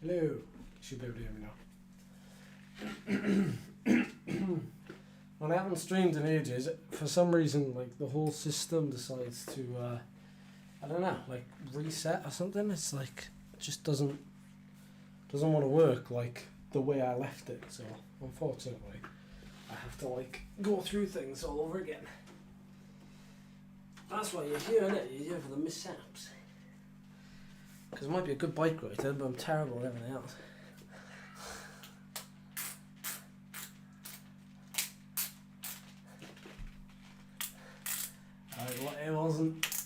Hello. You should be able to hear me now. When I haven't streamed in ages, for some reason, like, the whole system decides to, I don't know, like, reset or something. It's like, it just doesn't want to work like the way I left it. So, unfortunately, I have to, like, go through things all over again. That's why you're here, innit? You're here for the mishaps. Because it might be a good bike ride, but I'm terrible at everything else.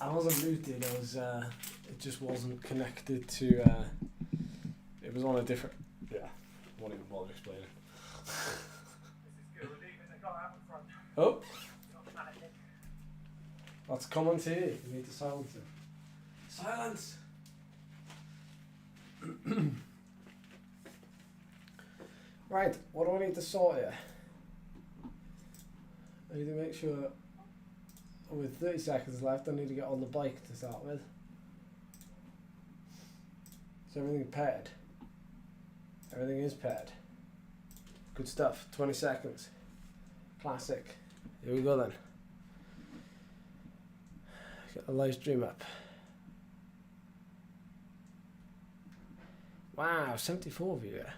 I wasn't rooted. It just wasn't connected to. It was on a different. Yeah, I won't even bother explaining. Oh, that's common to you. You need to silence it. Silence. Right, what do I need to sort here? I need to make sure. With 30 seconds left, I need to get on the bike to start with. Is everything paired? Everything is paired. Good stuff. 20 seconds. Classic. Here we go then. Get the live stream up. Wow, 74 viewer.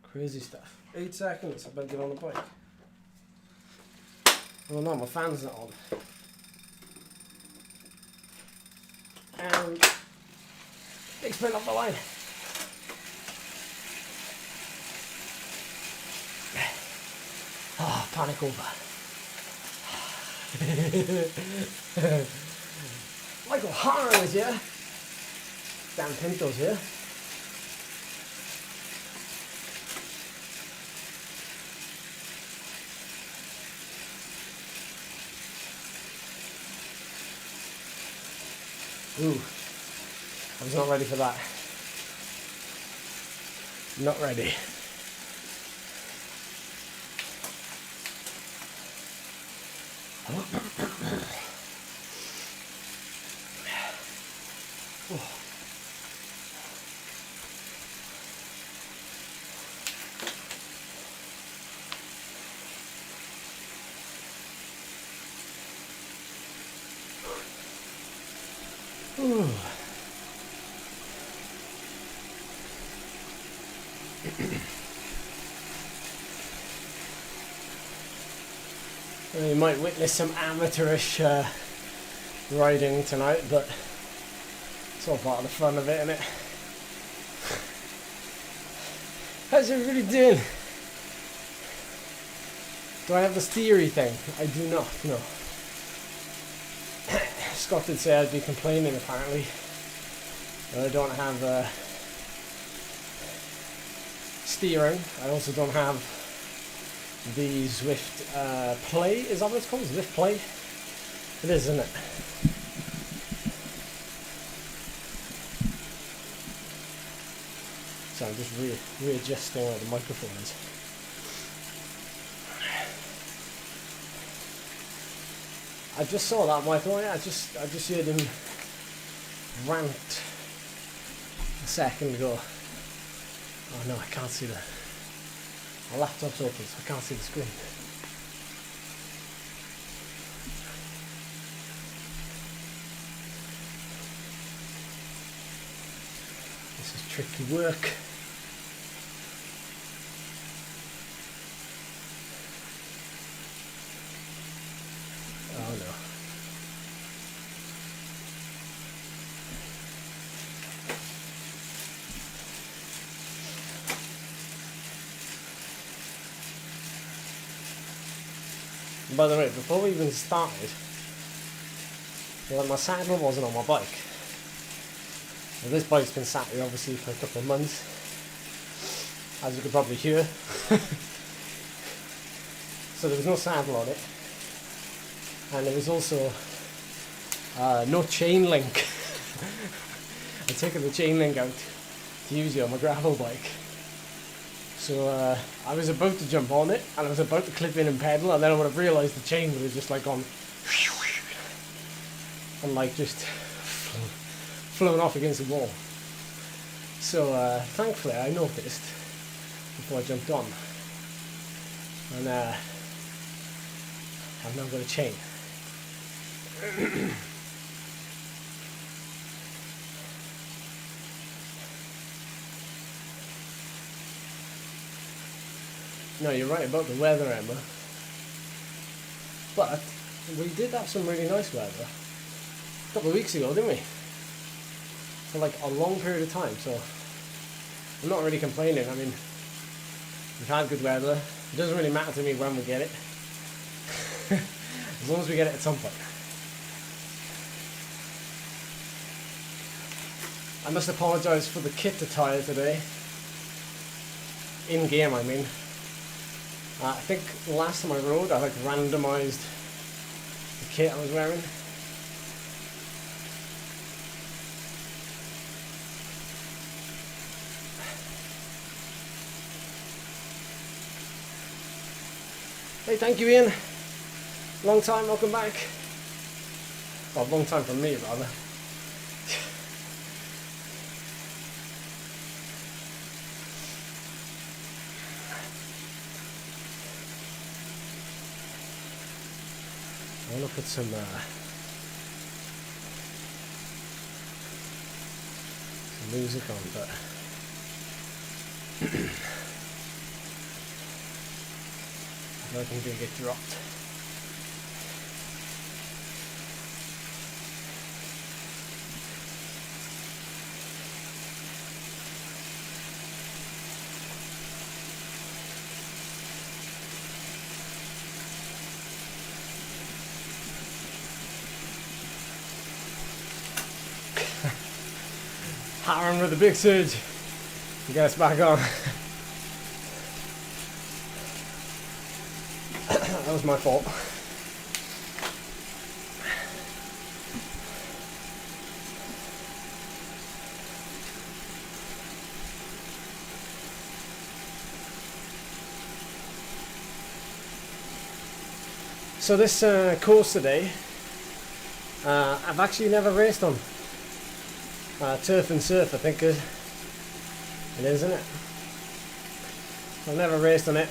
Crazy stuff. 8 seconds. I better get on the bike. Oh no, my fan's not on. And big sprint off the line. Oh, panic over. Michael Harrow is here. Dan Pinto's here. Ooh, I was not ready for that. Not ready. You might witness some amateurish riding tonight, but it's all part of the fun of it, isn't it? How's everybody doing? Do I have the steery thing? I do not, no. Scott did say I'd be complaining apparently that I don't have steering. I also don't have the Zwift Play. Is that what it's called? Zwift Play? It is, isn't it? So I'm just readjusting where the microphone is. I just saw that, Michael. Yeah, I just heard him rant a second ago. Oh no, I can't see the. My laptop's open, so I can't see the screen. This is tricky work. Oh no. By the way, before we even started, my saddle wasn't on my bike. Well, this bike's been sat here obviously for a couple of months, as you could probably hear. So there was no saddle on it, and there was also no chain link. I'd taken the chain link out to use it on my gravel bike. So I was about to jump on it, and I was about to clip in and pedal, and then I would have realised the chain would have just like gone and like just flown off against the wall. So thankfully I noticed before I jumped on, and I've now got a chain. No, you're right about the weather, Emma. But we did have some really nice weather a couple of weeks ago, didn't we? For like a long period of time, so I'm not really complaining. I mean, we've had good weather. It doesn't really matter to me when we get it, as long as we get it at some point. I must apologise for the kit attire today. In game, I mean. I think the last time I rode, I like randomised the kit I was wearing. Hey, thank you, Ian. Long time, welcome back. Well, long time from me, rather. I want to put some music on, but I don't think they get dropped. Aaron with the big surge. Get us back on. That was my fault. So this course today, I've actually never raced on. Turf and surf, I think it is, isn't it? I've never raced on it.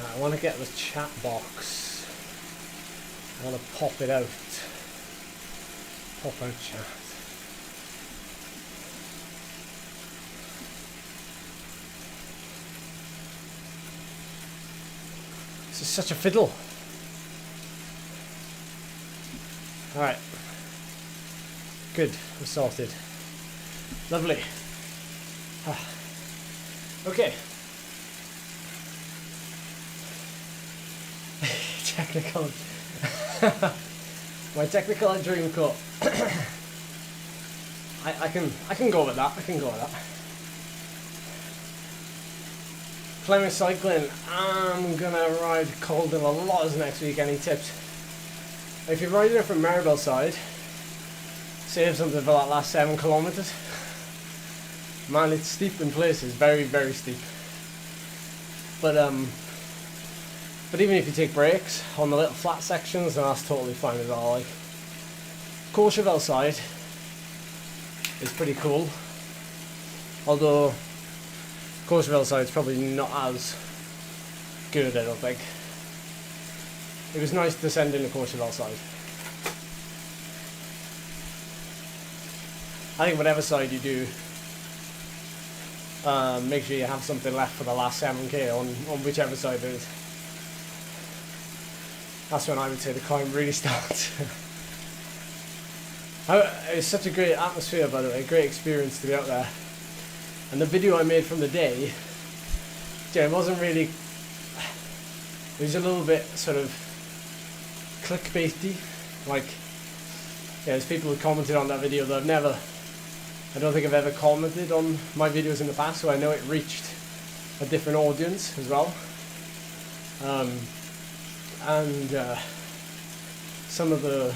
I want to get the chat box. I want to pop it out. Pop out chat. This is such a fiddle. Alright. Good, we're sorted. Lovely. Okay. Technical. My technical dream cut. I can go with that. I can go with that. Flemish cycling. I'm gonna ride cooldown a lot next week. Any tips? If you're riding it from Maribel side, save something for that last 7 kilometers. Man, it's steep in places. Very, very steep. But even if you take breaks on the little flat sections, then that's totally fine as well. Like, Courchevel side is pretty cool, although Courchevel side is probably not as good, I don't think. It was nice to send in the Courchevel side. I think whatever side you do, make sure you have something left for the last 7k on whichever side it is. That's when I would say the climb really starts. It's such a great atmosphere, by the way, great experience to be out there. And the video I made from the day, yeah, it wasn't really, it was a little bit sort of clickbaity. Like, yeah, there's people who commented on that video that I don't think I've ever commented on my videos in the past, so I know it reached a different audience as well. And some of the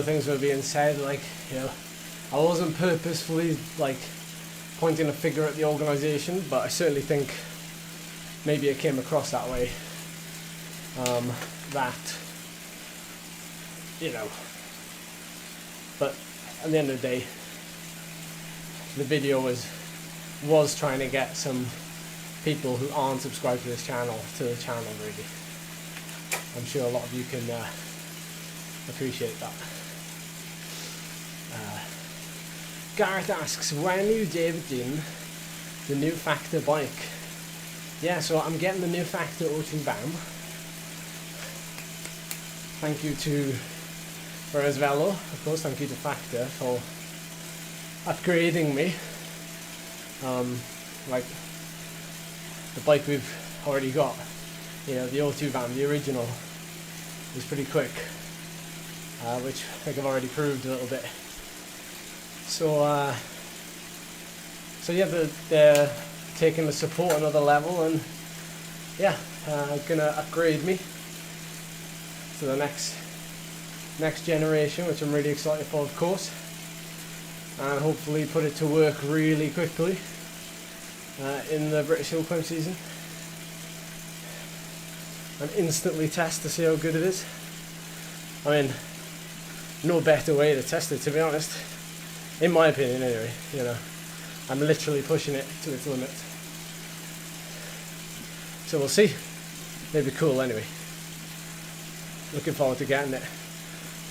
things that were being said, like, you know, I wasn't purposefully like pointing a finger at the organisation, but I certainly think maybe it came across that way. That, you know, but at the end of the day, the video was trying to get some people who aren't subscribed to this channel to the channel, really. I'm sure a lot of you can appreciate that. Gareth asks, when are you debuting the new Factor bike? Yeah, so I'm getting the new Factor Ocean-Bound. Thank you to Whereas Velo, of course, thank you to Factor for upgrading me. Like the bike we've already got, you know, the O2 van, the original, is pretty quick, which I think I've already proved a little bit. So yeah, they're taking the support another level, and yeah, gonna upgrade me to the next generation, which I'm really excited for, of course, and hopefully put it to work really quickly in the British Hill Climb season, and instantly test to see how good it is. I mean, no better way to test it, to be honest, in my opinion anyway. You know, I'm literally pushing it to its limit, so we'll see. Maybe cool anyway. Looking forward to getting it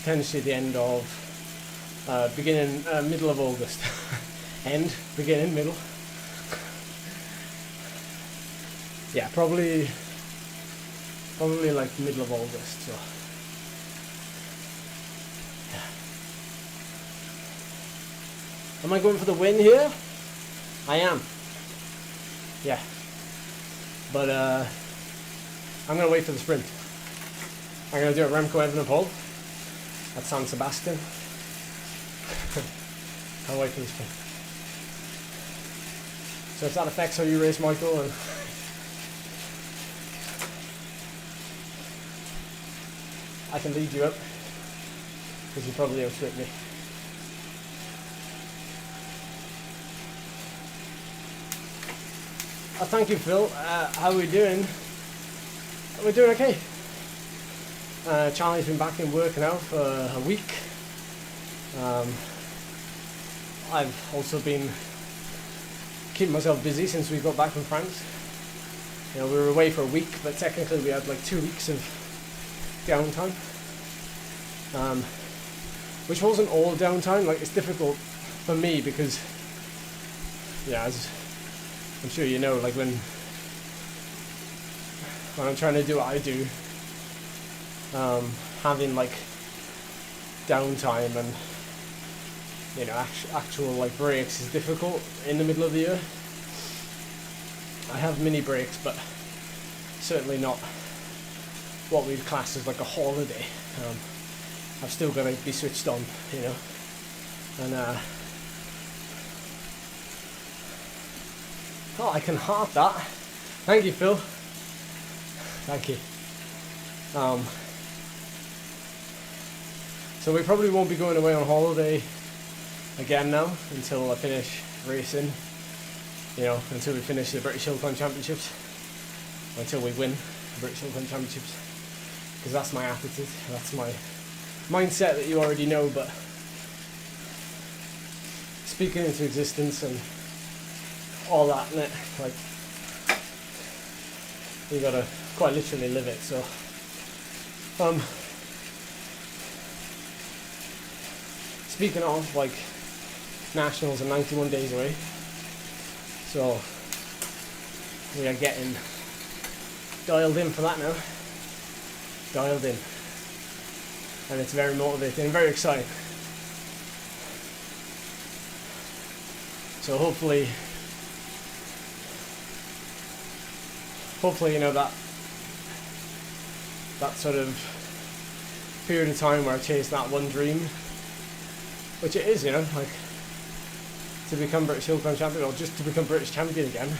potentially at the end of middle of August. Beginning, middle. Yeah, probably like middle of August. So yeah. Am I going for the win here? I am. Yeah. But I'm gonna wait for the sprint. I'm gonna do it Remco Evenepoel at San Sebastian. Can't wait for this one. So if that affects how you race, Michael, and I can lead you up, because you probably outstrip me. Thank you, Phil. How are we doing? We're doing okay. Charlie's been back in work now for a week. I've also been keeping myself busy since we got back from France. You know, we were away for a week, but technically we had like 2 weeks of downtime, which wasn't all downtime. Like, it's difficult for me because, yeah, as I'm sure you know, like when I'm trying to do what I do, having like downtime and, you know, actual like breaks is difficult in the middle of the year. I have mini breaks, but certainly not what we'd class as like a holiday. I've still got to be switched on, you know, and oh, I can heart that. Thank you, Phil. Thank you. So we probably won't be going away on holiday again now until I finish racing, you know, until we finish the British Hill Climb Championships, until we win the British Hill Climb Championships, because that's my attitude, that's my mindset that you already know, but speaking into existence and all that, innit? Like, you gotta quite literally live it. So speaking of, like, nationals are 91 days away, so we are getting dialed in for that now. Dialed in, and it's very motivating and very exciting. So hopefully, you know, that sort of period of time where I chase that one dream, which it is, you know, like to become British Hill Climb champion, or just to become British champion again.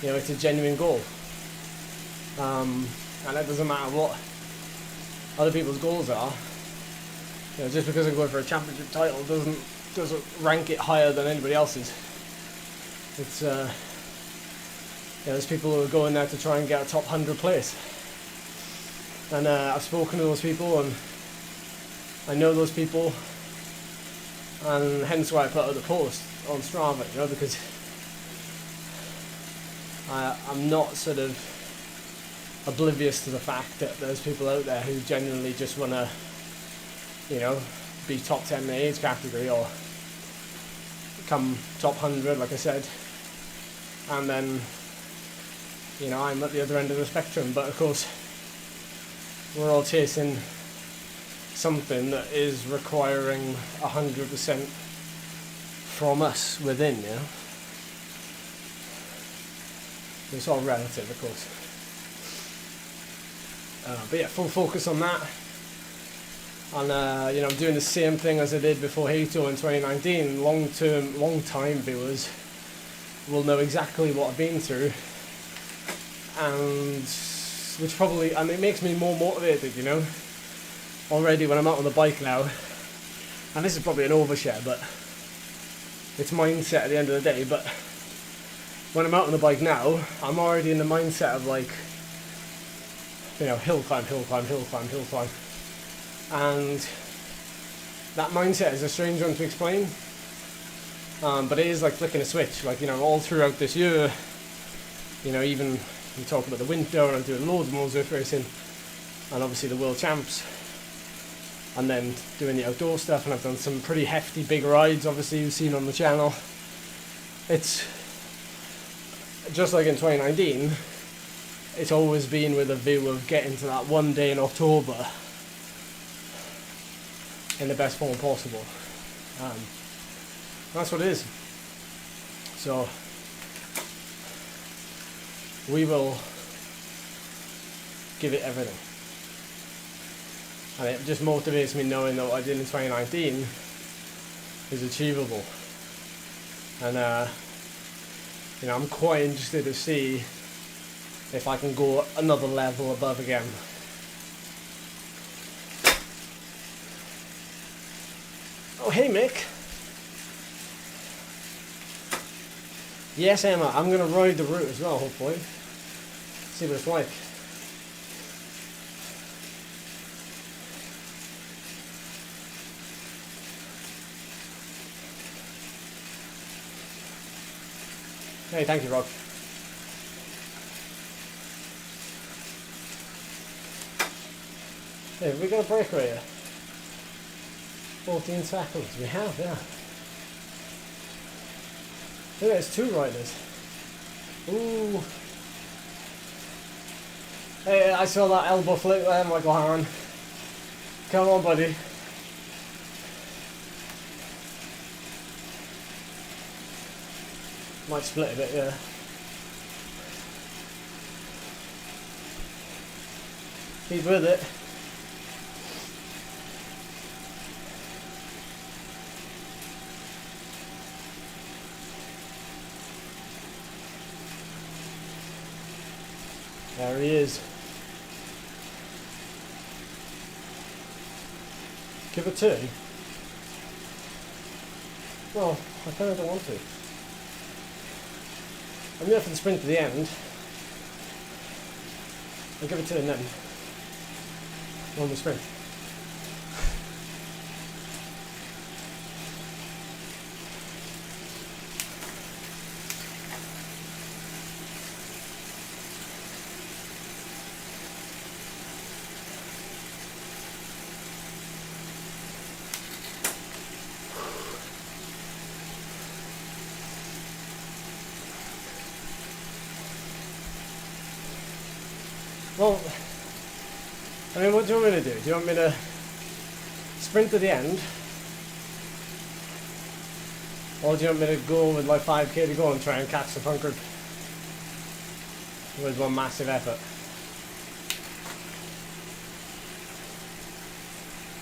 You know, it's a genuine goal, and it doesn't matter what other people's goals are. You know, just because I'm going for a championship title doesn't rank it higher than anybody else's. It's there's people who are going there to try and get a top 100 place, and I've spoken to those people, and I know those people, and hence why I put out the post on Strava, you know, because I'm not sort of oblivious to the fact that there's people out there who genuinely just want to, you know, be top 10 in the age category or come top 100, like I said, and then, you know, I'm at the other end of the spectrum. But of course, we're all chasing something that is requiring 100% from us within, you know. It's all relative, of course. But yeah, full focus on that. And you know, I'm doing the same thing as I did before Hato in 2019. Long time viewers will know exactly what I've been through, and which probably, and it makes me more motivated, you know. Already when I'm out on the bike now, and this is probably an overshare, but it's mindset at the end of the day. But when I'm out on the bike now, I'm already in the mindset of, like, you know, hill climb, and that mindset is a strange one to explain, but it is like flicking a switch. Like, you know, all throughout this year, you know, even we talk about the winter, and I'm doing loads more Zwift racing, and obviously the world champs, and then doing the outdoor stuff, and I've done some pretty hefty big rides, obviously you've seen on the channel. It's just like in 2019, it's always been with a view of getting to that one day in October in the best form possible. That's what it is. So we will give it everything. And it just motivates me knowing that what I did in 2019 is achievable. And you know, I'm quite interested to see if I can go another level above again. Oh, hey Mick. Yes, Emma, I'm going to ride the route as well, hopefully. See what it's like. Hey, thank you, Rob. Hey, have we got a breakaway here? 14 seconds. We have, yeah. Look, there's two riders. Ooh. Hey, I saw that elbow flick there, Michael Harron. Come on, buddy. Might split a bit, yeah. He's with it. There he is. Give it 2. Well, I kind of don't want to. I'm there for the sprint to the end. I'll give it 2 and then on the sprint. Well, I mean, what do you want me to do? Do you want me to sprint to the end? Or do you want me to go with like 5k to go and try and catch the front group with one massive effort?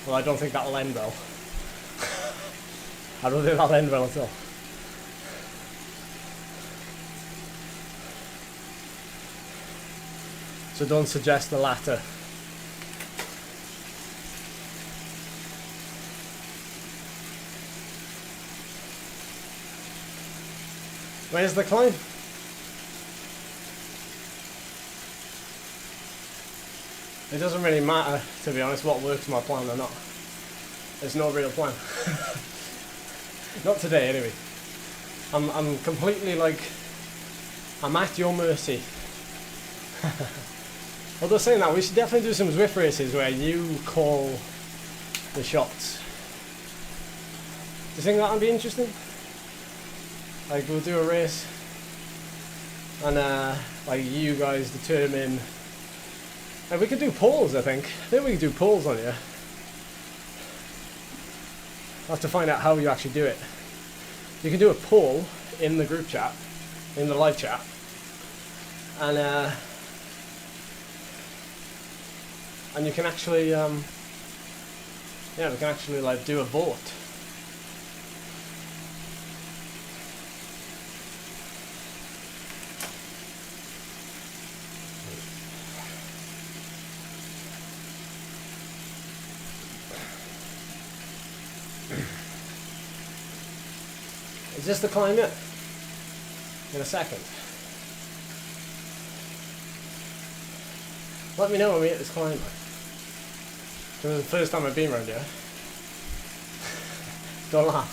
Well, I don't think that'll end well. I don't think that'll end well at all. So don't suggest the latter. Where's the climb? It doesn't really matter, to be honest, what works my plan or not. There's no real plan. Not today, anyway. I'm completely like, I'm at your mercy. Although saying that, we should definitely do some Zwift races where you call the shots. Do you think that would be interesting? Like, we'll do a race and like you guys determine. And we could do polls, I think. I think we could do polls on here. I'll have to find out how you actually do it. You can do a poll in the group chat, in the live chat, and you can actually, yeah, we can actually like do a vote. Is this the climb yet? In a second. Let me know when we hit this climb. This is the first time I've been around here. Don't laugh.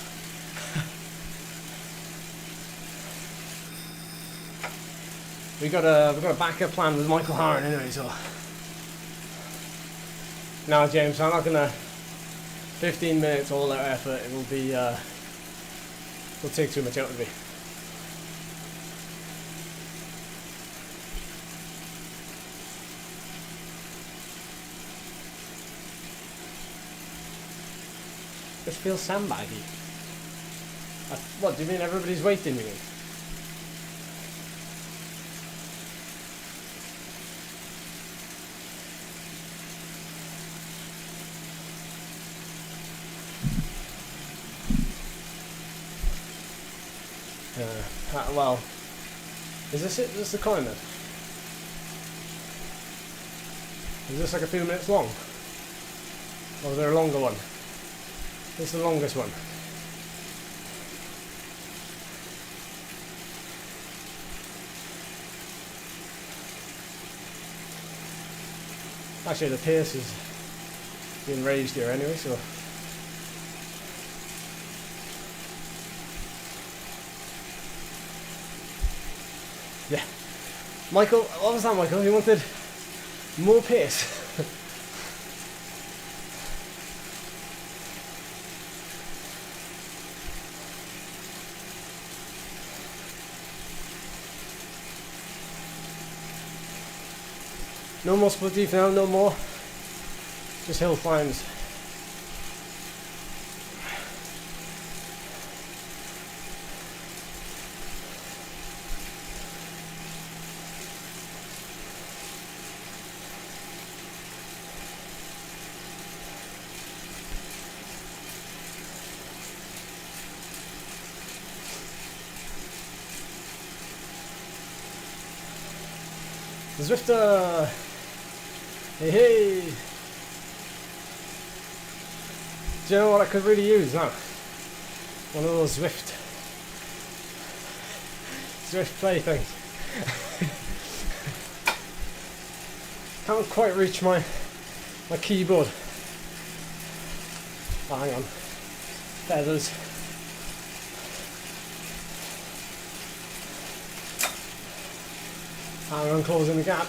We got a backup plan with Michael Harron anyway, so. Now James, I'm not gonna 15 minutes all out effort, it will be it'll take too much out of me. This feels sandbaggy. What, do you mean everybody's waiting, you mean? Well, is this it? Is this the climb then? Is this like a few minutes long? Or is there a longer one? This is the longest one. Actually, the pace is being raised here anyway, so. Yeah. Michael, what was that, Michael? You wanted more pace? No more split deep now, no more. Just hill climbs. The Zwifter! Hey, hey! Do you know what I could really use now? One of those Zwift play things. Can't quite reach my keyboard. Oh, hang on. Feathers. Hang on, closing the gap.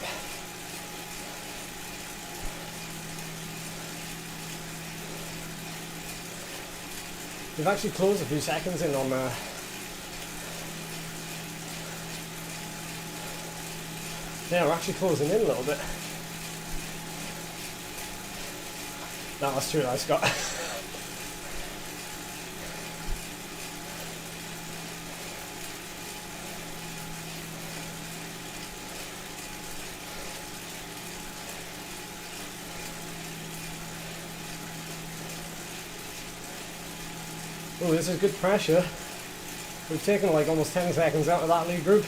We've actually closed a few seconds in on yeah, we're actually closing in a little bit. No, that's too nice, Scott. Oh, this is good pressure. We've taken like almost 10 seconds out of that lead group.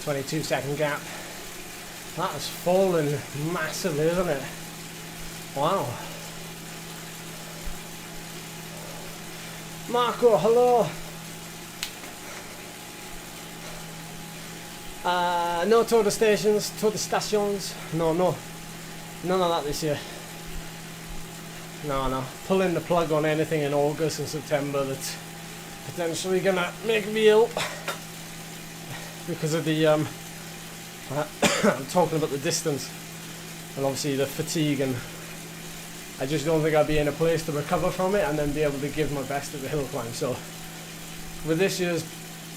22-second gap. That has fallen massively, isn't it? Wow. Marco, hello. No Tour de Stations, Tour de Stations. No, none of that this year. No. Pulling the plug on anything in August and September that's potentially gonna make me ill because of the I'm talking about the distance and obviously the fatigue, and I just don't think I'll be in a place to recover from it and then be able to give my best at the hill climb. So with this year's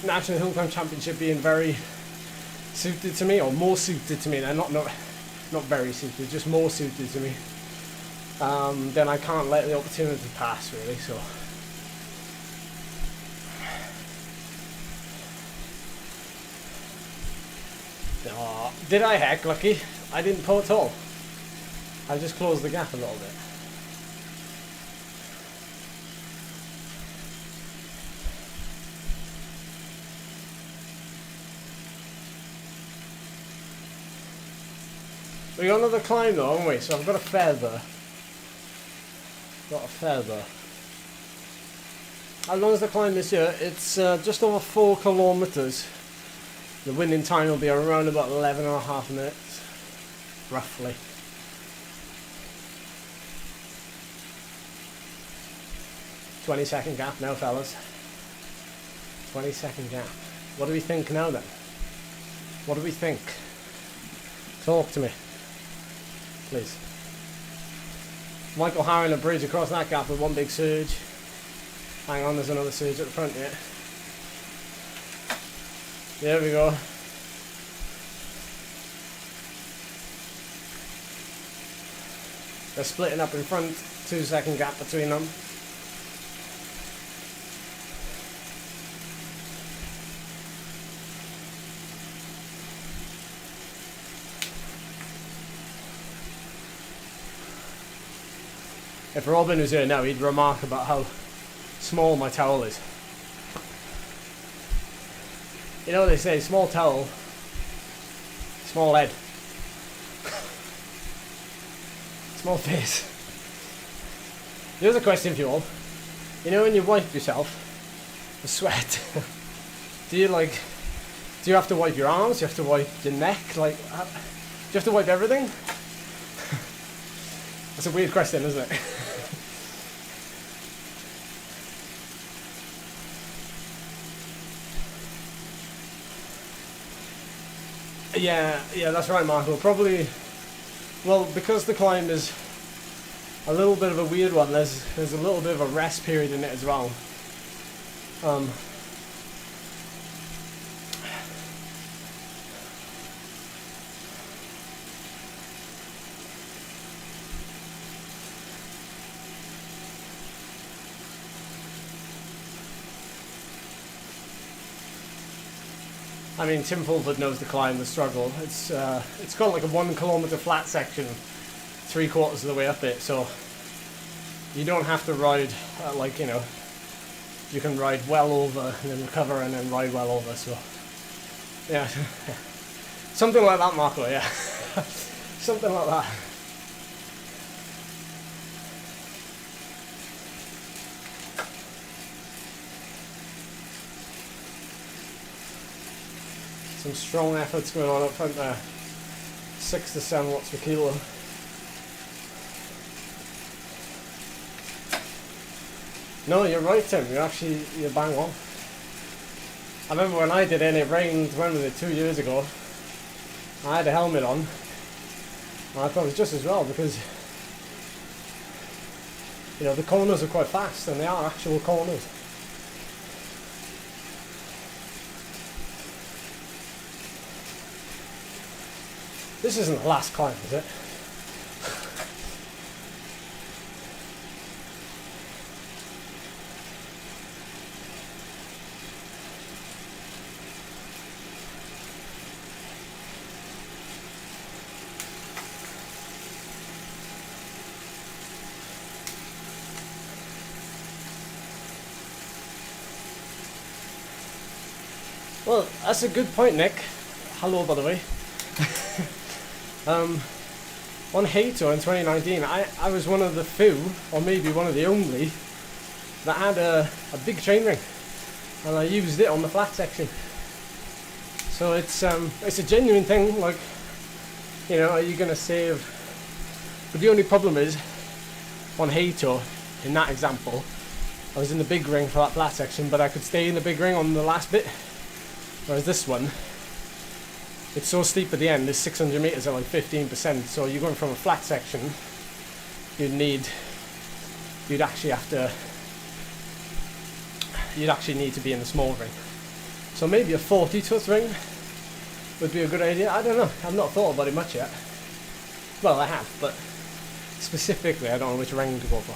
National Hill Climb Championship being very suited to me, or more suited to me, they're not very suited, just more suited to me, then I can't let the opportunity pass, really. So did I heck lucky? I didn't pull at all. I just closed the gap a little bit. We got another climb though, haven't we? So I've got a feather. How long is the climb this year? It's just over 4 kilometers. The winning time will be around about 11.5 minutes, roughly. "20-second gap now, fellas. 20-second gap. What do we think now then? What do we think? Talk to me, please. Michael Harron, a bridge across that gap with one big surge. Hang on, there's another surge at the front yet. There we go. They're splitting up in front, 2-second gap between them. If Robin was here now, he'd remark about how small my towel is. You know what they say, small towel, small head, small face. Here's a question for you all. You know when you wipe yourself with sweat, do you have to wipe your arms? Do you have to wipe your neck? Do you have to wipe everything? That's a weird question, isn't it? Yeah, that's right, Marco. Probably, well, because the climb is a little bit of a weird one, there's a little bit of a rest period in it as well. I mean, Tim Fulford knows the climb, the struggle. It's got like a 1 kilometer flat section, 3/4 of the way up it, so you don't have to ride you can ride well over and then recover and then ride well over. So yeah, something like that, Marco. Yeah, something like that. Some strong efforts going on up front there. 6 to 7 watts per kilo. No, you're right, Tim. You're bang on. I remember when I did it, and it rained, when was it, 2 years ago? I had a helmet on. And I thought it was just as well because, the corners are quite fast, and they are actual corners. This isn't the last climb, is it? Well, that's a good point, Nick. hello by the way. On Hato in 2019, I was one of the few, or maybe one of the only, that had a big chainring, and I used it on the flat section. So it's a genuine thing. Like, you know, are you gonna save? But the only problem is, on Hato, in that example, I was in the big ring for that flat section, but I could stay in the big ring on the last bit. Whereas this one, it's so steep at the end, it's 600 meters at like 15%, so you're going from a flat section, you'd actually need to be in the small ring. So maybe a 40-foot ring would be a good idea. I don't know, I've not thought about it much yet. Well, I have, but specifically I don't know which ring to go for.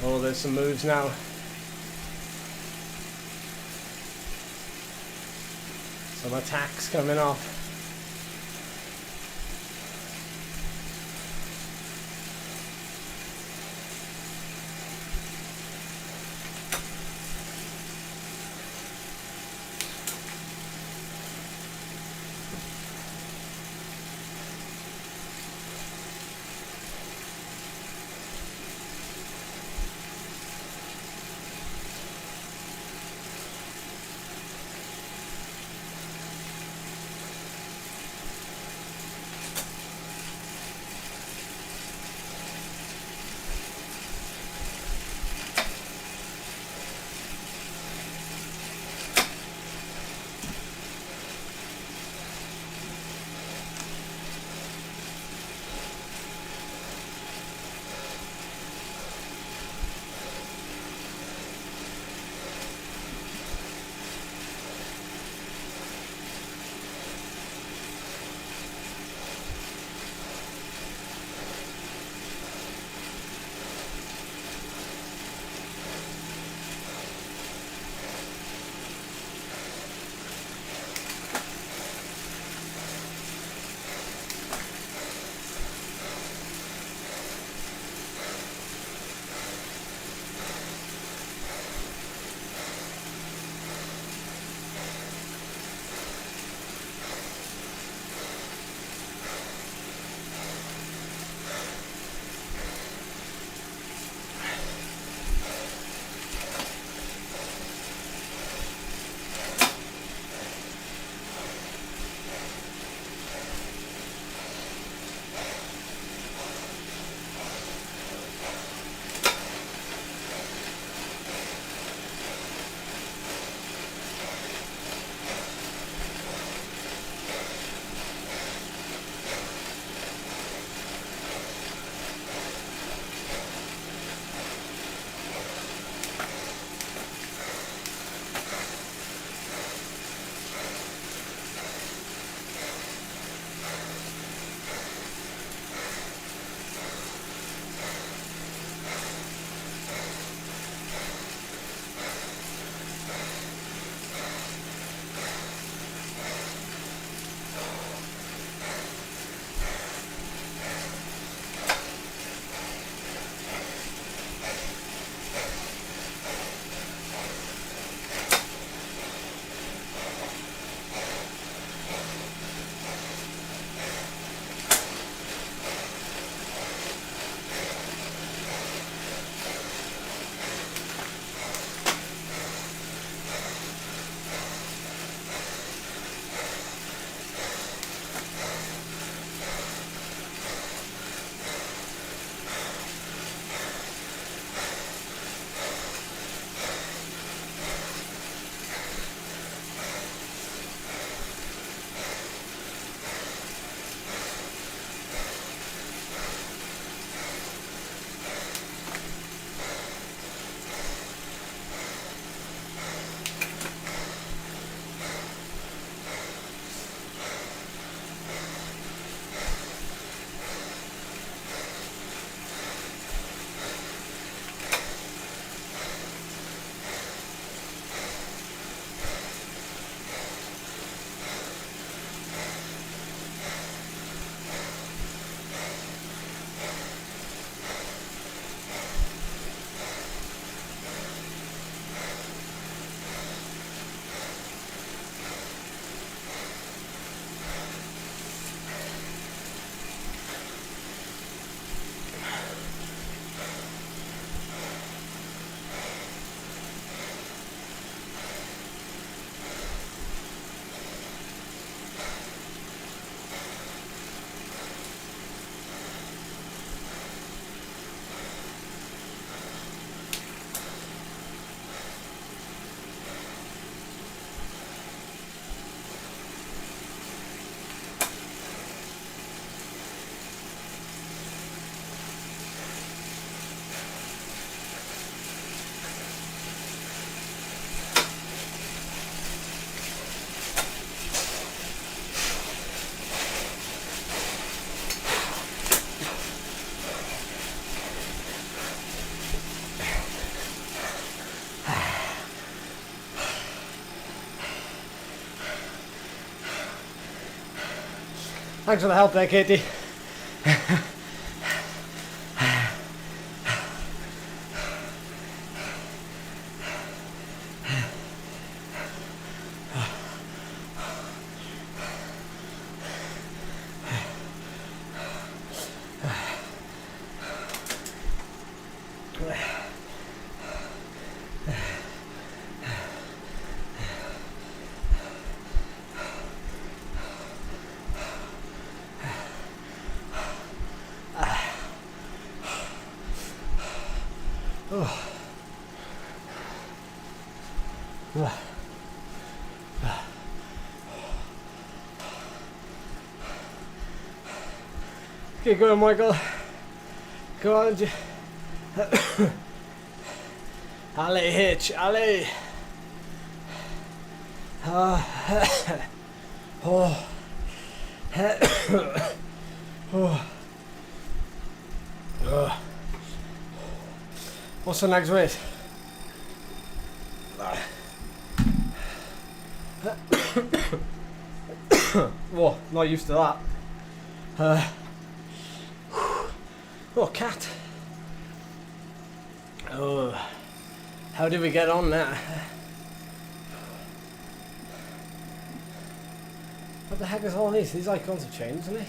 Oh, there's some moves now. Some attacks coming off. Thanks for the help there, Katie. Okay, go on, Michael. Go on. Allez, Hitch, allez. Oh. What's the next weight? Whoa, not used to that. Oh, cat. Oh, how did we get on there? What the heck is all these? These icons have changed, isn't it?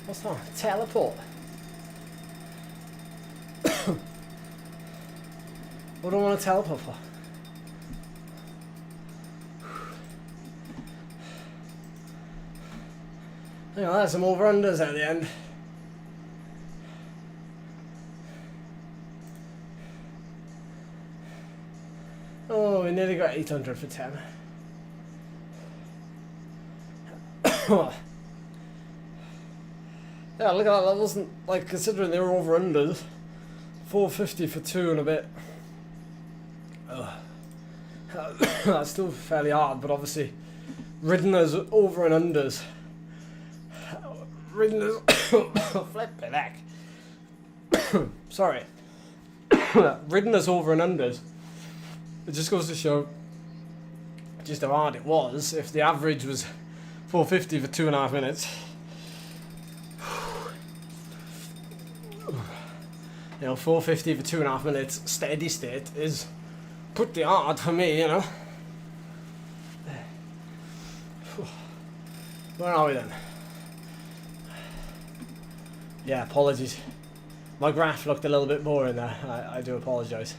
What's that? Teleport. What do I want to teleport for? Hang on, there's some over-unders at the end. Oh, we nearly got 800 for 10. Yeah, look at that. That wasn't, like, considering they were over-unders. 450 for 2 and a bit. That's still fairly hard, but obviously ridden as over and unders. Ridden as flipping heck. Sorry. Ridden as over and unders. It just goes to show just how hard it was if the average was 450 for 2.5 minutes. You know, 450 for 2.5 minutes steady state is pretty hard for me, you know. Where are we then? Yeah, apologies. My graph looked a little bit boring there. I do apologise.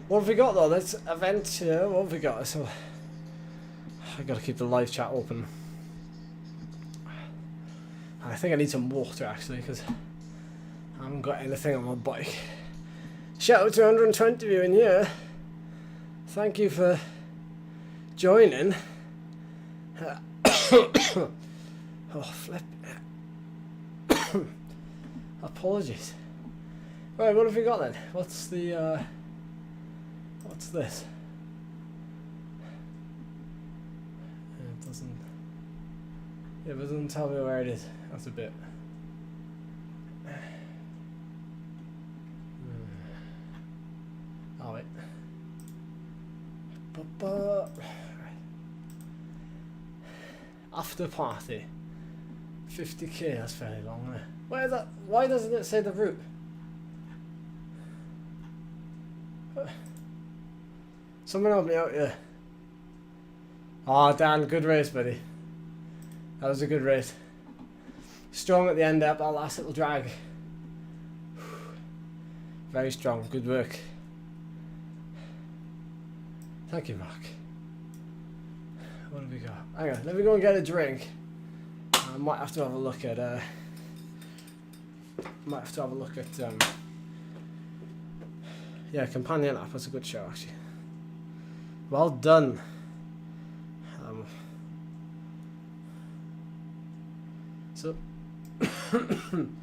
What have we got though? This event here. What have we got? So I got to keep the live chat open. I think I need some water actually because I haven't got anything on my bike. Shout out to 120 of you in here. Thank you for joining. Oh, flip. Apologies. Right, what have we got then? What's the, what's this? It doesn't... It doesn't tell me where it is. That's a bit... Oh, wait. After party. 50k, that's fairly long, isn't it? Where is that? Why doesn't it say the route? Someone help me out here. Oh, Dan, good race, buddy. That was a good race. Strong at the end up, that last little drag. Very strong, good work. Thank you, Mark. What have we got? Hang on, let me go and get a drink. I might have to have a look at yeah, companion app. That's a good show actually. Well done. So on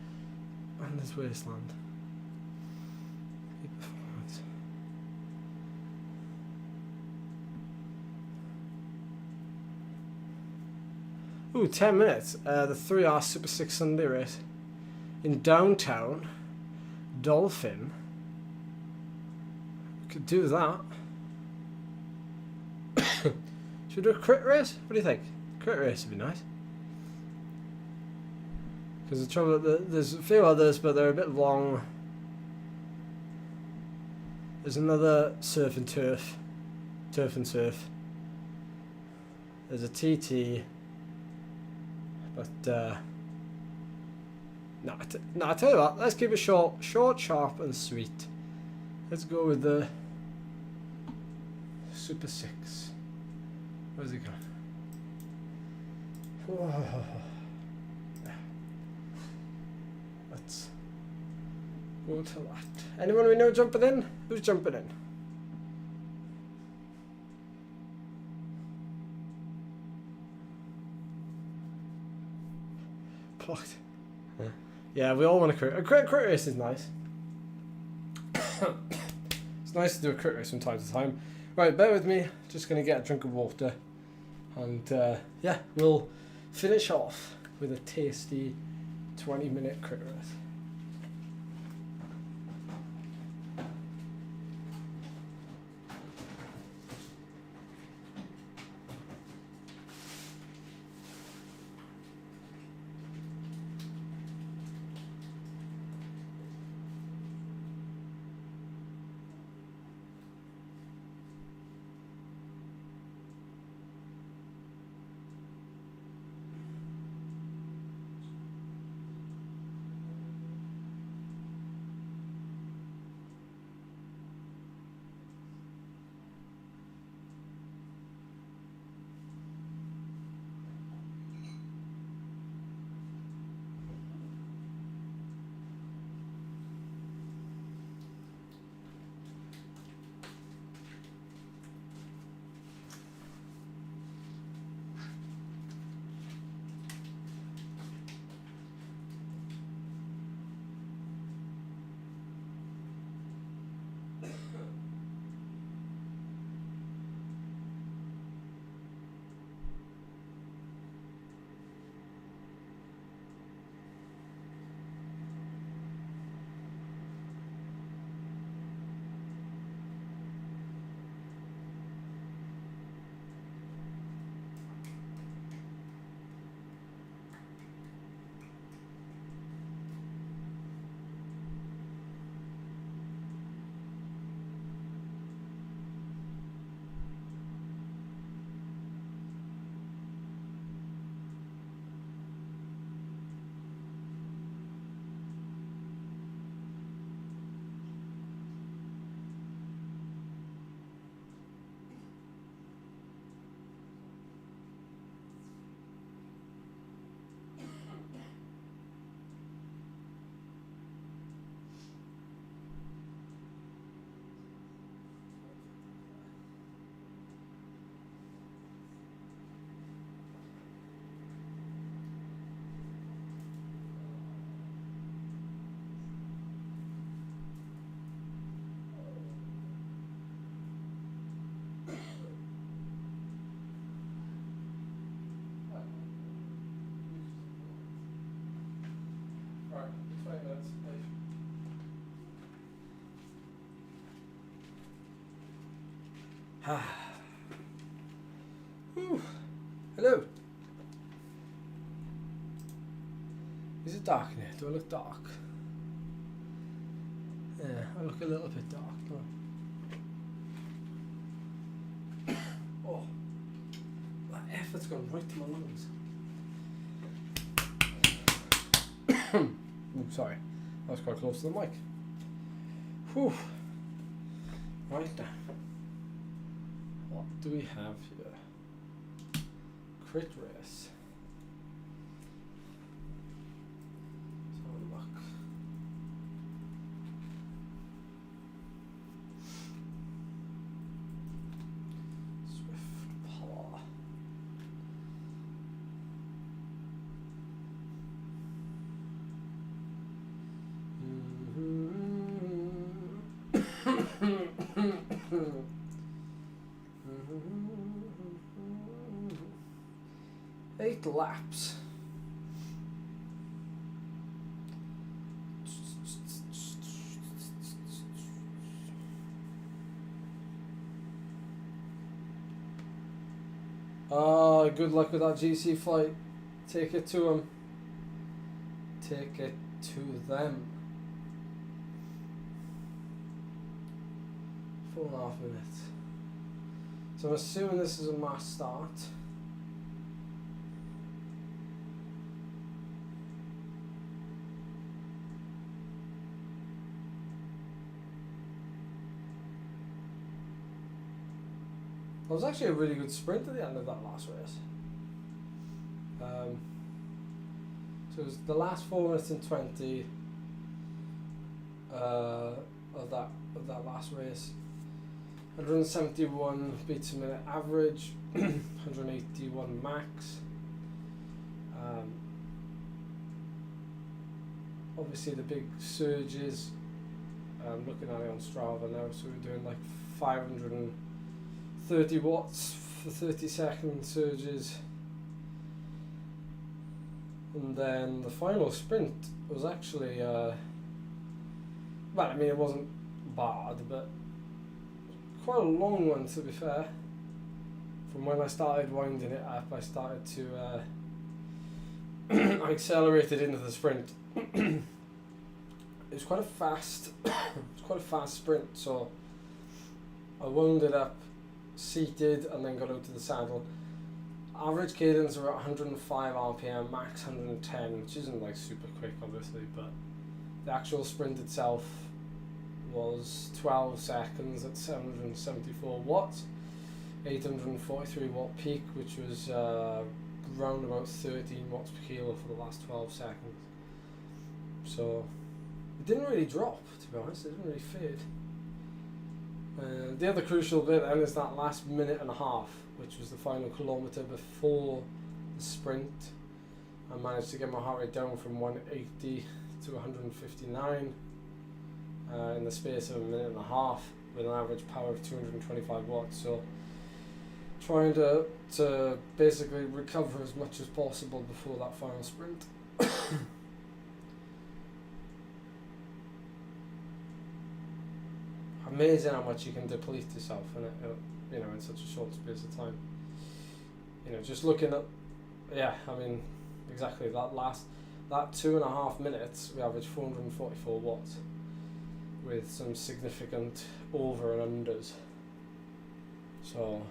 this wasteland. Ooh, 10 minutes. The 3-hour Super 6 Sunday race in downtown Dolphin. Could do that. Should we do a crit race? What do you think? Crit race would be nice. Because the trouble, there's a few others, but they're a bit long. There's another surf and turf and surf. There's a TT, but no, I tell you what, let's keep it short, sharp, and sweet. Let's go with the Super 6. Where's it going? Whoa. Let's go to that. Anyone we know jumping in? Who's jumping in? Plucked. Yeah, we all want a crit. A crit race is nice. It's nice to do a crit race from time to time. Right, bear with me. Just going to get a drink of water. And yeah, we'll finish off with a tasty 20-minute crit race. Hello. Is it dark in here? Do I look dark? Yeah, I look a little bit dark. Oh, that effort's gone right to my lungs. Oh, sorry, that was quite close to the mic. Whew. Right then. What do we have here? Crit race. Let's have a look. Zwift power. Eight laps. Good luck with that GC flight. Take it to him. take it to them. 4.5 minutes. So I'm assuming this is a mass start. It was actually a really good sprint at the end of that last race. So it was the last 4 minutes and 20 of that last race. 171 beats a minute average, 181 max. Obviously the big surges, looking at it on Strava now, so we're doing like 530 watts for 30-second surges. And then the final sprint was actually, well, I mean, it wasn't bad, but quite a long one, to be fair. From when I started winding it up, I started to I accelerated into the sprint. It was quite a fast sprint, so I wound it up seated and then got out to the saddle. Average cadence are at 105 RPM, max 110, which isn't like super quick obviously, but the actual sprint itself was 12 seconds at 774 watts, 843 watt peak, which was around about 13 watts per kilo for the last 12 seconds. So it didn't really drop, to be honest, it didn't really fade. The other crucial bit then is that last minute and a half, which was the final kilometre before the sprint. I managed to get my heart rate down from 180 to 159 in the space of a minute and a half with an average power of 225 watts. So trying to basically recover as much as possible before that final sprint. Amazing how much you can deplete yourself in it, you know, in such a short space of time. You know, just looking at, yeah, I mean, exactly that 2.5 minutes, we averaged 444 watts with some significant over and unders. So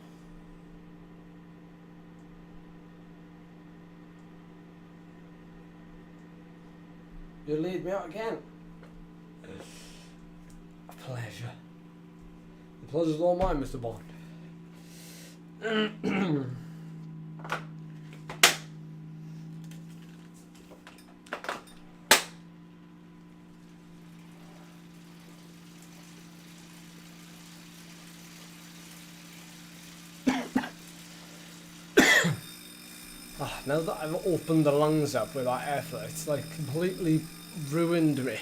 you lead me out again. A pleasure. The pleasure's all mine, Mr. Bond. Now that I've opened the lungs up with that effort, it's like completely ruined me.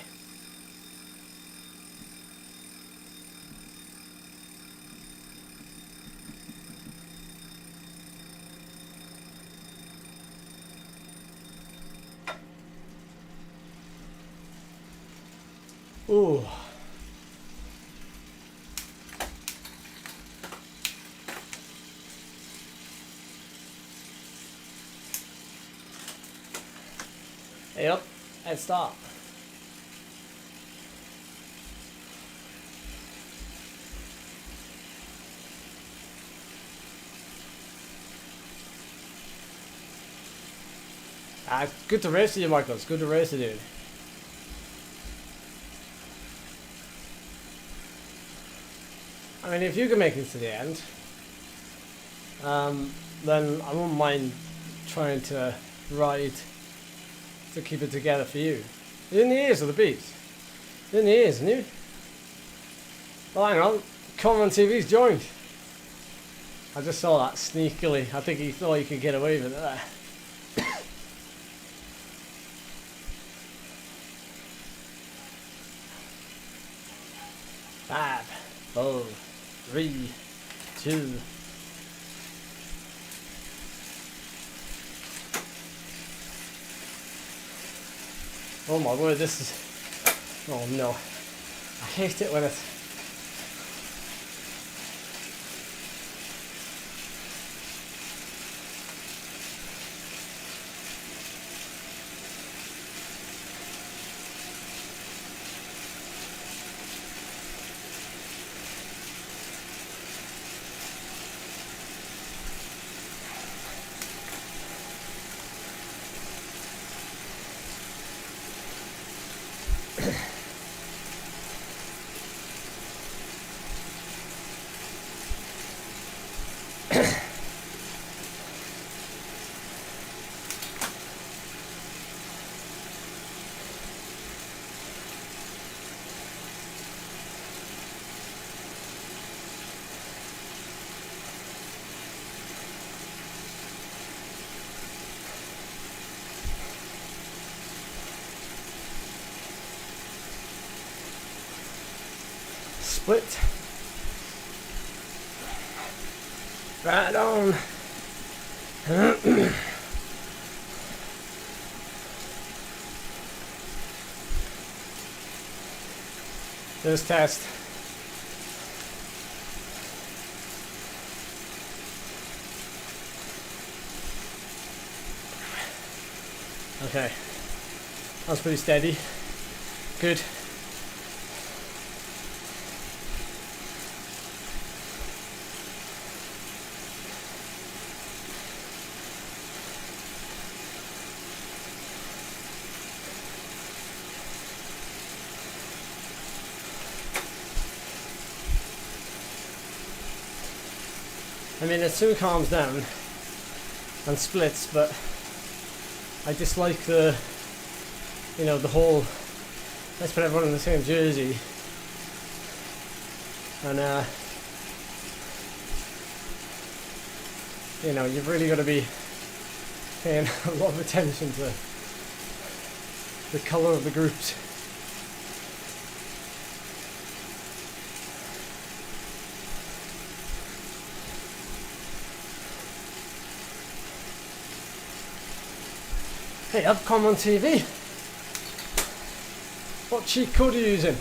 Ooh. Yep, let's start. It's good to race with you, Michael. It's good to race with you. I mean, if you can make it to the end, then I won't mind trying to ride to keep it together for you. You're in the ears of the beast. You're in the ears, aren't you? Well, hang on. HuntTV's joined. I just saw that sneakily. I think he thought he could get away with it there. Five, 4, 3, 2. Oh my word, this is... Oh no. I hate it when it's... Split. Right on. Just test. Okay. That was pretty steady. Good. I mean, it soon calms down and splits, but I dislike the, you know, the whole, let's put everyone in the same jersey, and you know, you've really got to be paying a lot of attention to the colour of the groups. Hey, Upcom on TV. What cheat code are you using?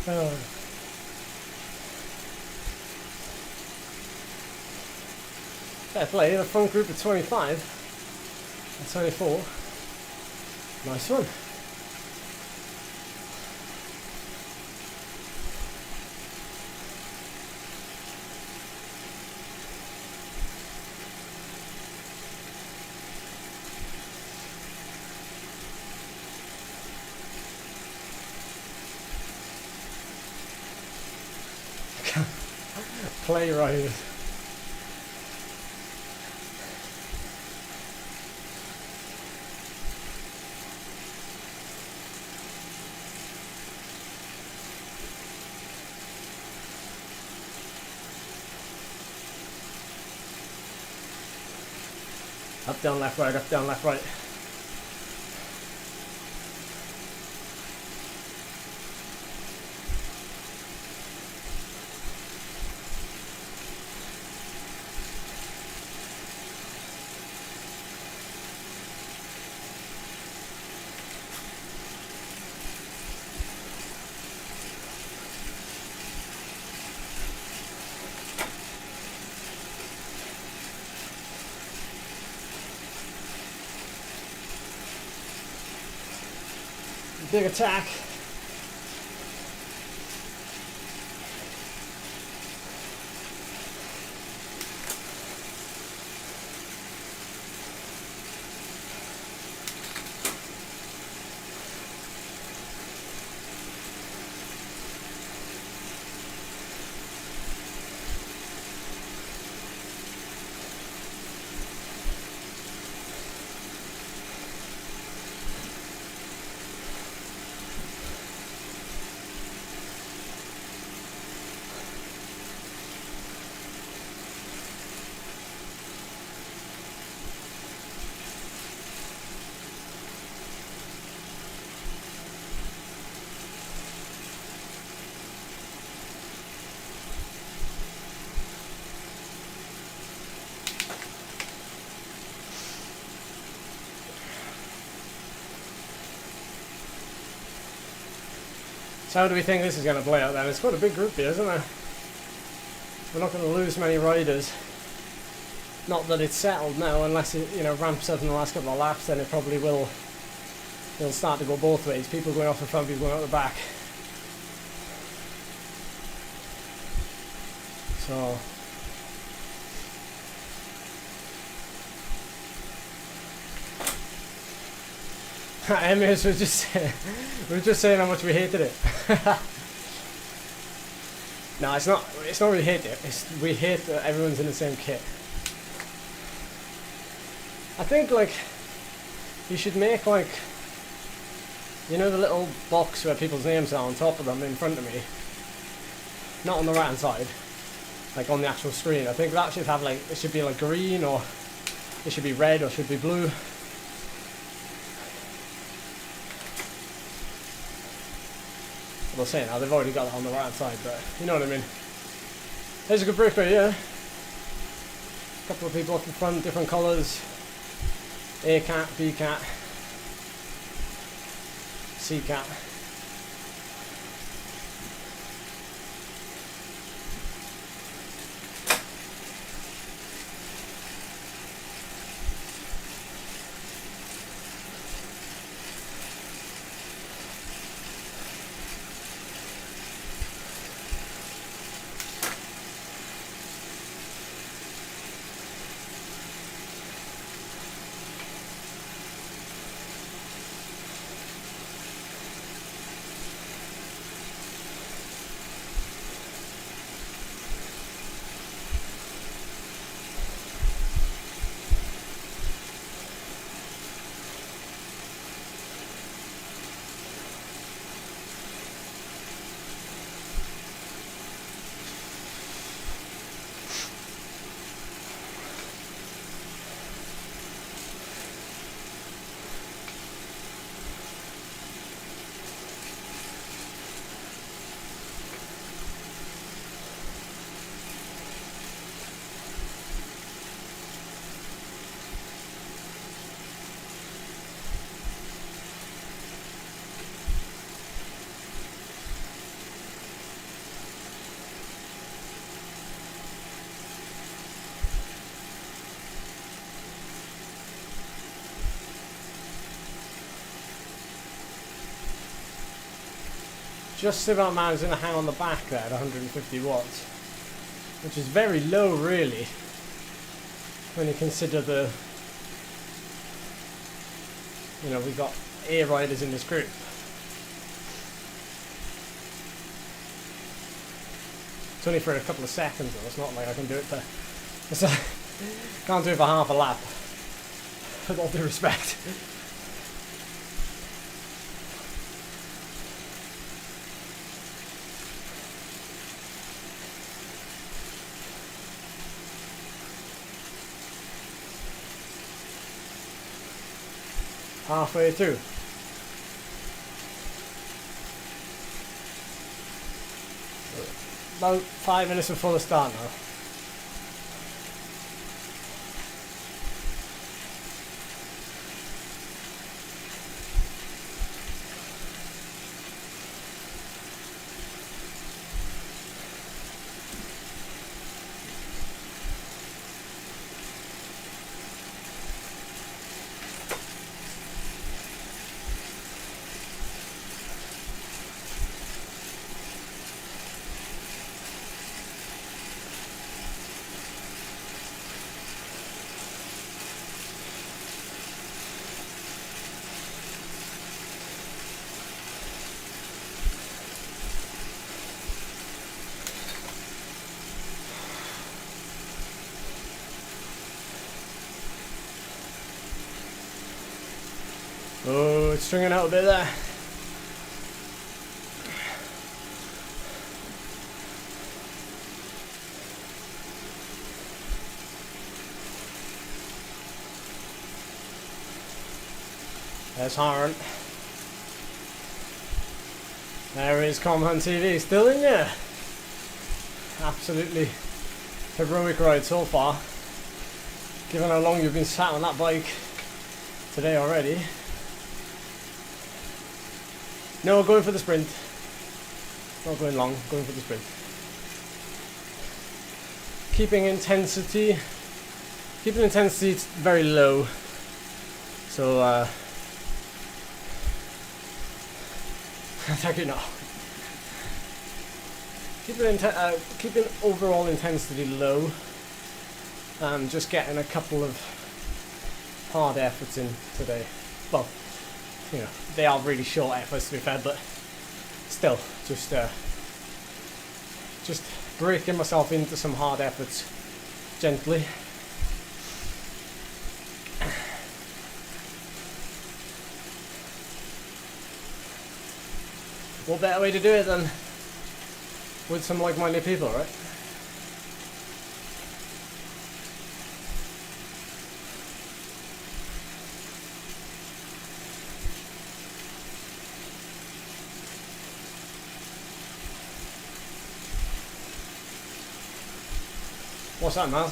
Oh. Fair play, a front group of 25 and 24. Nice one. Playwright. Up, down, left, right, up, down, left, right. Big attack. So how do we think this is going to play out then? It's quite a big group here, isn't it? We're not going to lose many riders. Not that it's settled now, unless it, you know, ramps up in the last couple of laps, then it probably will. It'll start to go both ways. People going off the front, people going out the back. So Emmys, we're just saying how much we hated it. No, it's not really hate it. We hate that everyone's in the same kit. I think like you should make like, you know, the little box where people's names are on top of them in front of me. Not on the right hand side, like on the actual screen. I think that should have like, it should be like green, or it should be red, or should be blue. Well, saying now they've already got that on the right hand side, but you know what I mean. There's a good break right here. A couple of people up in front, different colours. A cat, B cat, C cat. Just about managing to hang on the back there at 150 watts, which is very low really when you consider the, you know, we've got A riders in this group. It's only for a couple of seconds though, it's not like I can do it for, can't do it for half a lap, with all due respect. Halfway through. About 5 minutes before the start now. Oh, it's stringing out a bit there. There's Harren. There is HuntTV, still in there. Absolutely heroic ride so far. Given how long you've been sat on that bike today already. No, going for the sprint. Not going long, going for the sprint. Keeping intensity very low. So, thank you. No. Keeping overall intensity low. Just getting a couple of hard efforts in today. Well, you know, they are really short efforts to be fair, but still, just breaking myself into some hard efforts gently. What better way to do it than with some like-minded people, right? What's that, man?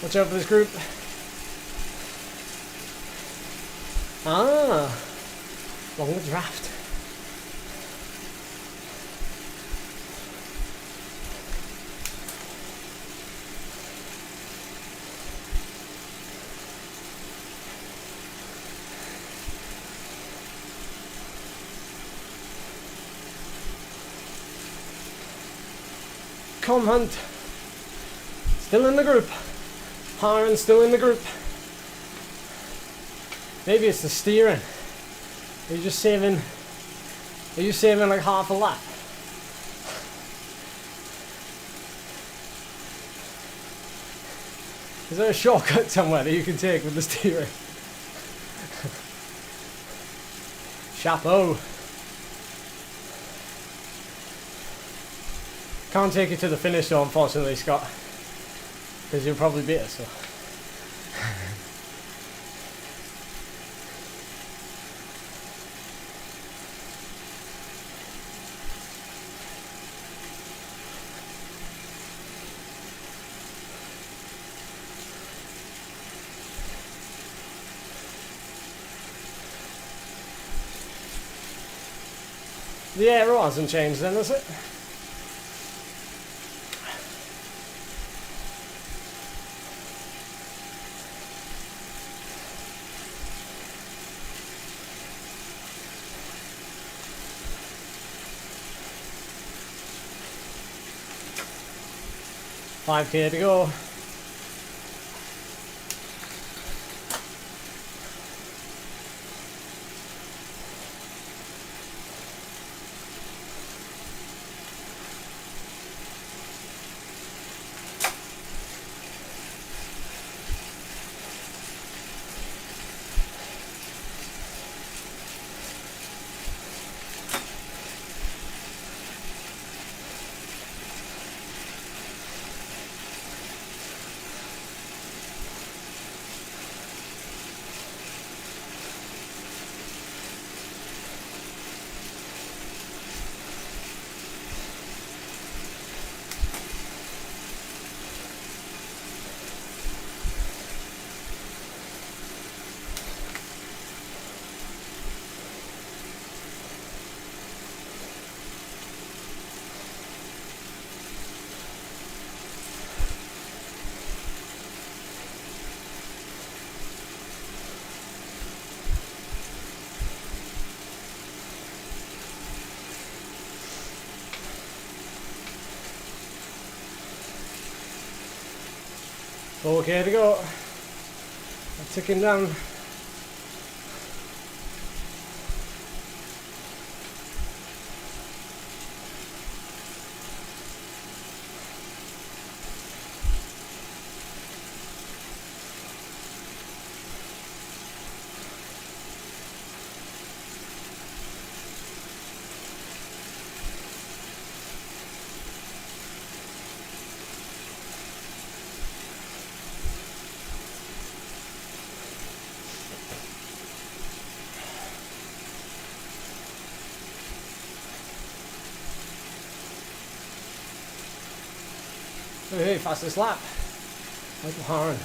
Watch out for this group. Ah, long draft. Come Hunt. Still in the group. Hiren's still in the group. Maybe it's the steering. Are you saving like half a lap? Is there a shortcut somewhere that you can take with the steering? Chapeau. Can't take you to the finish though, unfortunately, Scott. Because you'll probably beat us, so. The aero hasn't changed then, has it? $5K to go. Okay to go. I'm ticking down. Hey, fastest lap. Michael Horan.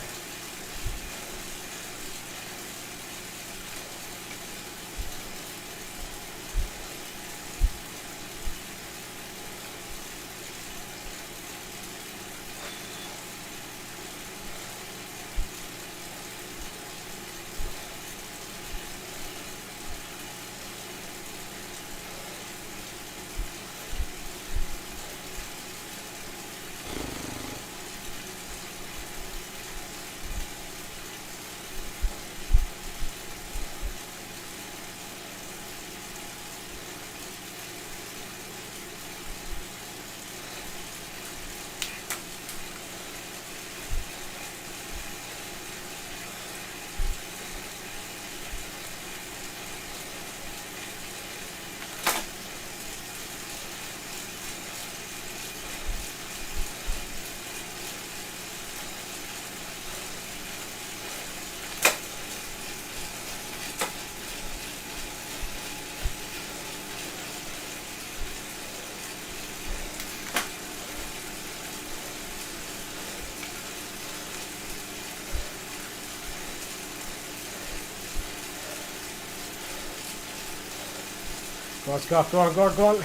Let's go, go on, go on, go on.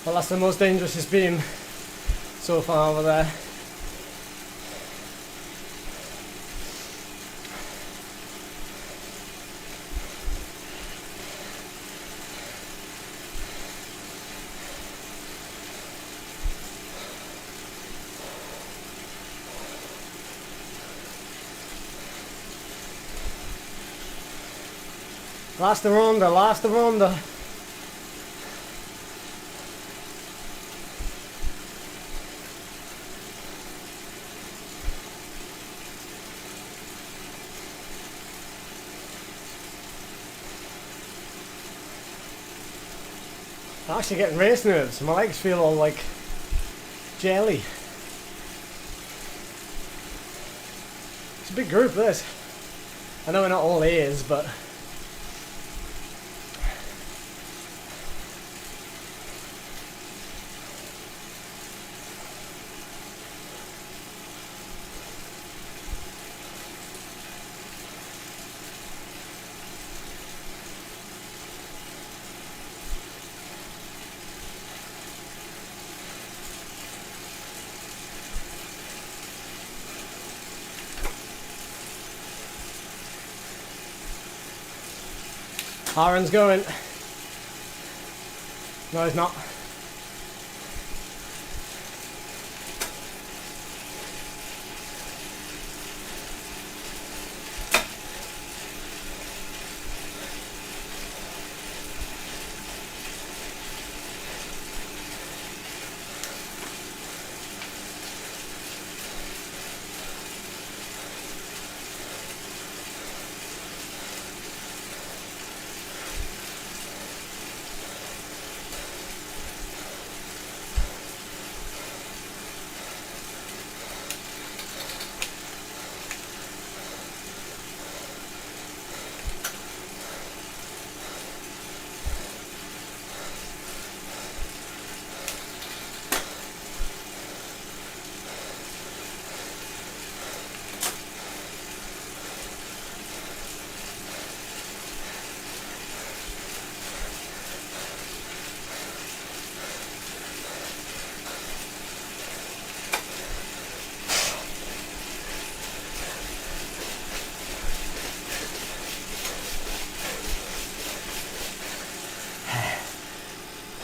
Well, that's the most dangerous it's been so far over there. Last ronda, last ronda. I'm actually getting race nerves. My legs feel all like jelly. It's a big group, this. I know we're not all A's, but Aaron's going. No, he's not.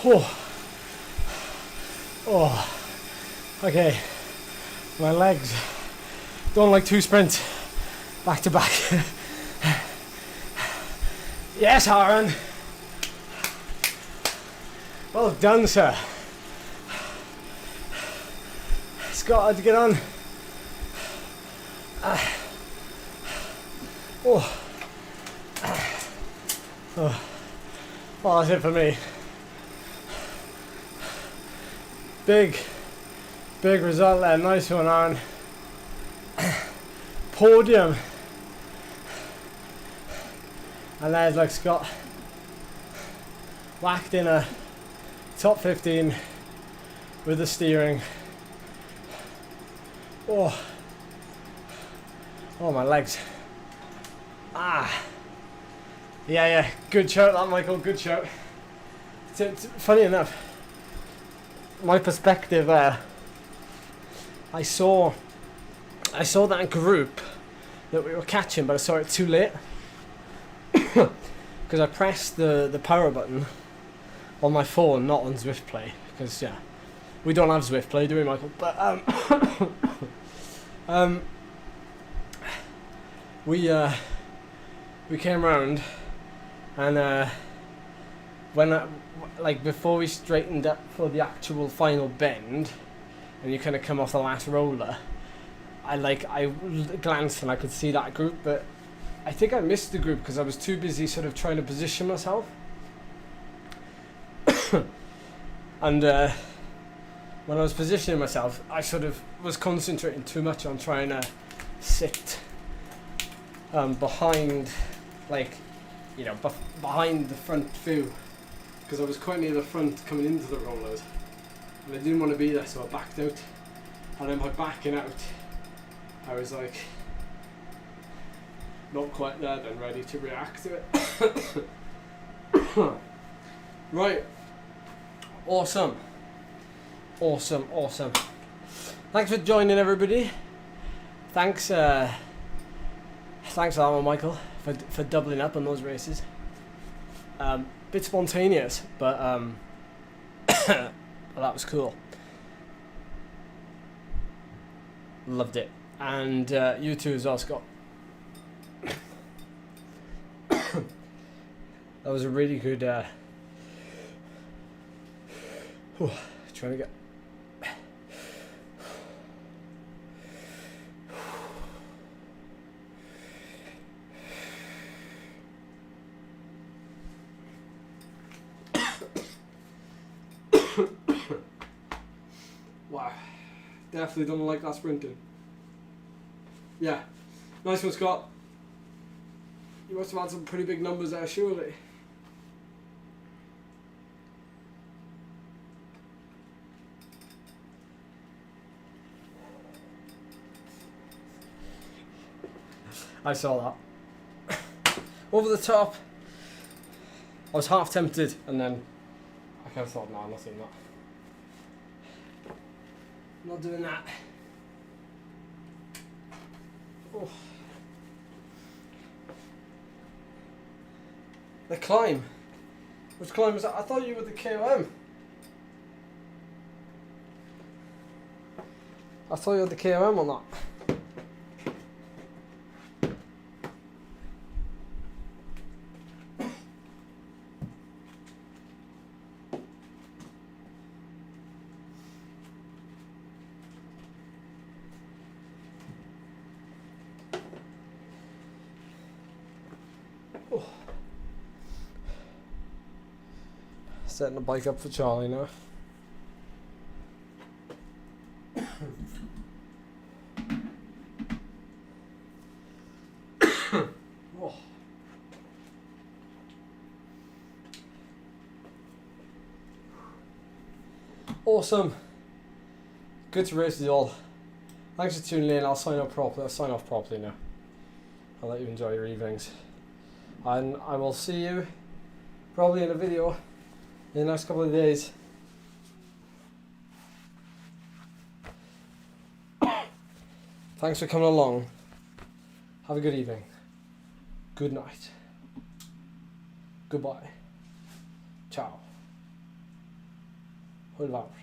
Oh, oh, okay, my legs don't like two sprints back to back. Yes, Aaron. Well done, sir. Scott, get on. Oh. Oh. Well, that's it for me. Big Big result there, nice one, Aaron. Podium. And there's like Scott whacked in a top 15 with the steering. Oh, my legs. Yeah, good shout that, Michael, good shout. Funny enough, my perspective there, I saw that group that we were catching, but I saw it too late because I pressed the power button on my phone, not on Zwift Play, because yeah, we don't have Zwift Play, do we, Michael? But we came round, and before we straightened up for the actual final bend, and you kind of come off the last roller, I glanced and I could see that group, but I think I missed the group because I was too busy sort of trying to position myself. And when I was positioning myself, I sort of was concentrating too much on trying to sit behind, behind the front view, because I was quite near the front coming into the rollers, and I didn't want to be there, so I backed out. And then by backing out, I was like, not quite there then, ready to react to it. Right. Awesome. Thanks for joining, everybody. Thanks for that one, Michael, for doubling up on those races. Bit spontaneous, but well, that was cool. Loved it. And you too as well, Scott. That was a really good trying to get wow, definitely don't like that sprinting. Yeah, nice one, Scott. You must have had some pretty big numbers there, surely. I saw that. Over the top. I was half tempted, and then I kind of thought, no, I'm not doing that. I'm not doing that. Oh. The climb. Which climb was that? I thought you were the KOM. I thought you were the KOM on that. Setting the bike up for Charlie now. Oh. Awesome. Good to race with you all. Thanks for tuning in. I'll sign off properly now. I'll let you enjoy your evenings. And I will see you probably in a video in the next couple of days. Thanks for coming along. Have a good evening. Good night. Goodbye. Ciao. Huish.